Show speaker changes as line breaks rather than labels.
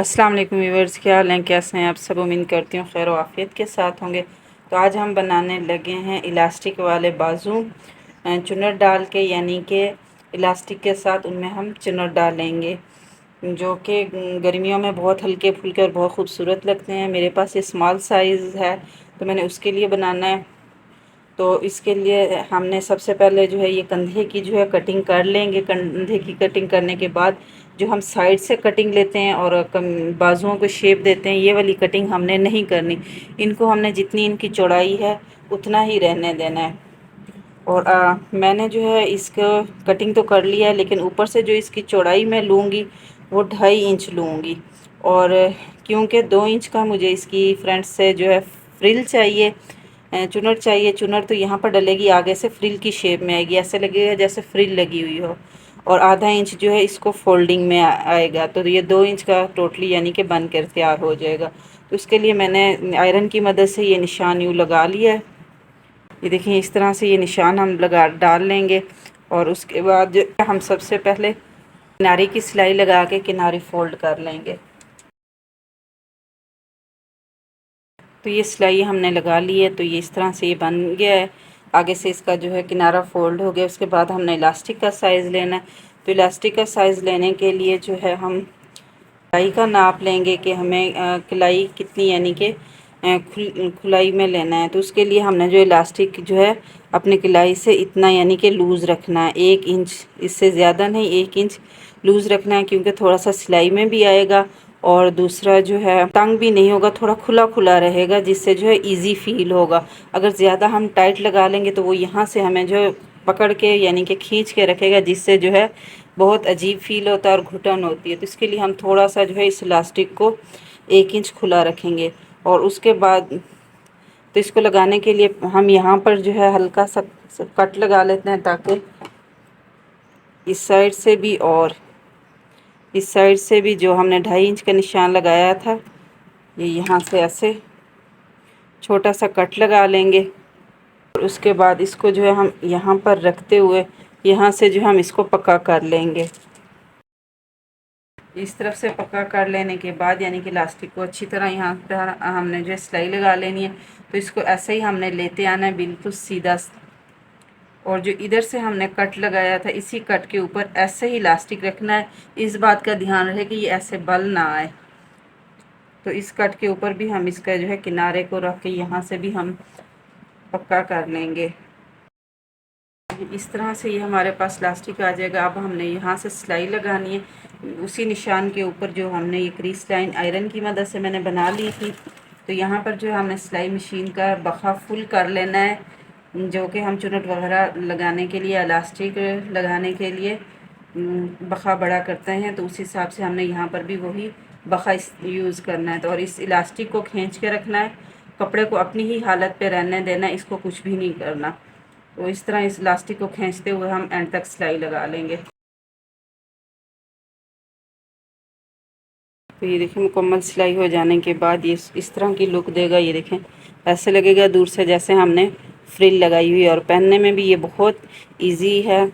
अस्सलाम वालेकुम व्यूअर्स, क्या हाल हैं, कैसे हैं आप सब। उम्मीद करती हूँ खैर आफियत के साथ होंगे। तो आज हम बनाने लगे हैं इलास्टिक वाले बाजू चुनट डाल के, यानी कि इलास्टिक के साथ उनमें हम चुनट डालेंगे, जो कि गर्मियों में बहुत हल्के फुल्के और बहुत खूबसूरत लगते हैं। मेरे पास ये स्मॉल साइज़ है तो मैंने उसके लिए बनाना है। तो इसके लिए हमने सबसे पहले जो है ये कंधे की जो है कटिंग कर लेंगे। कंधे की कटिंग करने के बाद जो हम साइड से कटिंग लेते हैं और बाजुओं को शेप देते हैं, ये वाली कटिंग हमने नहीं करनी। इनको हमने जितनी इनकी चौड़ाई है उतना ही रहने देना है। और मैंने जो है इसको कटिंग तो कर लिया है, लेकिन ऊपर से जो इसकी चौड़ाई मैं लूँगी वो 2.5 इंच लूँगी। और क्योंकि 2 इंच का मुझे इसकी फ्रंट से जो है फ्रिल चाहिए, चुनट चाहिए। चुनट तो यहाँ पर डलेगी, आगे से फ्रिल की शेप में आएगी, ऐसे लगेगा जैसे फ्रिल लगी हुई हो। और आधा इंच जो है इसको फोल्डिंग में आएगा, तो ये 2 इंच का टोटली यानी कि बन कर तैयार हो जाएगा। तो इसके लिए मैंने आयरन की मदद से ये निशान यूँ लगा लिया है। ये देखिए, इस तरह से ये निशान हम लगा डाल लेंगे। और उसके बाद जो हम सबसे पहले किनारे की सिलाई लगा के किनारे फोल्ड कर लेंगे। तो ये सिलाई हमने लगा ली है, तो ये इस तरह से ये बन गया है। आगे से इसका जो है किनारा फोल्ड हो गया। उसके बाद हमने इलास्टिक का साइज़ लेना है। तो इलास्टिक का साइज़ लेने के लिए जो है हम किलाई का नाप लेंगे कि हमें किलाई कितनी, यानी कि खुलाई में लेना है। तो उसके लिए हमने जो इलास्टिक जो है अपनी किलाई से इतना यानी कि लूज़ रखना है, 1 इंच, इससे ज़्यादा नहीं, 1 इंच लूज़ रखना है, क्योंकि थोड़ा सा सिलाई में भी आएगा और दूसरा जो है तंग भी नहीं होगा, थोड़ा खुला खुला रहेगा, जिससे जो है इजी फील होगा। अगर ज़्यादा हम टाइट लगा लेंगे तो वो यहाँ से हमें जो पकड़ के यानी कि खींच के रखेगा, जिससे जो है बहुत अजीब फील होता है और घुटन होती है। तो इसके लिए हम थोड़ा सा जो है इस इलास्टिक को 1 इंच खुला रखेंगे। और उसके बाद तो इसको लगाने के लिए हम यहाँ पर जो है हल्का सा कट लगा लेते हैं, ताकि इस साइड से भी और इस साइड से भी जो हमने 2.5 इंच का निशान लगाया था, ये यहाँ से ऐसे छोटा सा कट लगा लेंगे। और उसके बाद इसको जो है हम यहाँ पर रखते हुए यहाँ से जो हम इसको पक्का कर लेंगे। इस तरफ से पक्का कर लेने के बाद यानी कि इलास्टिक को अच्छी तरह यहाँ पर हमने जो सिलाई लगा लेनी है। तो इसको ऐसे ही हमने लेते आना है, बिल्कुल सीधा। और जो इधर से हमने कट लगाया था, इसी कट के ऊपर ऐसे ही इलास्टिक रखना है। इस बात का ध्यान रहे कि ये ऐसे बल ना आए। तो इस कट के ऊपर भी हम इसका जो है किनारे को रख के यहाँ से भी हम पक्का कर लेंगे। इस तरह से ये हमारे पास इलास्टिक आ जाएगा। अब हमने यहाँ से सिलाई लगानी है, उसी निशान के ऊपर जो हमने ये क्रीज लाइन आयरन की मदद से मैंने बना ली थी। तो यहाँ पर जो हमने सिलाई मशीन का बखा फुल कर लेना है, जो कि हम चुनट वगैरह लगाने के लिए, इलास्टिक लगाने के लिए बखा बड़ा करते हैं। तो उस हिसाब से हमने यहाँ पर भी वही बखा यूज़ करना है। तो और इस इलास्टिक को खींच के रखना है, कपड़े को अपनी ही हालत पे रहने देना है, इसको कुछ भी नहीं करना। तो इस तरह इस इलास्टिक को खींचते हुए हम एंड तक सिलाई लगा लेंगे। तो ये देखें, मुकम्मल सिलाई हो जाने के बाद ये इस तरह की लुक देगा। ये देखें, ऐसे लगेगा दूर से जैसे हमने फ्रिल लगाई हुई है। और पहनने में भी ये बहुत इजी है।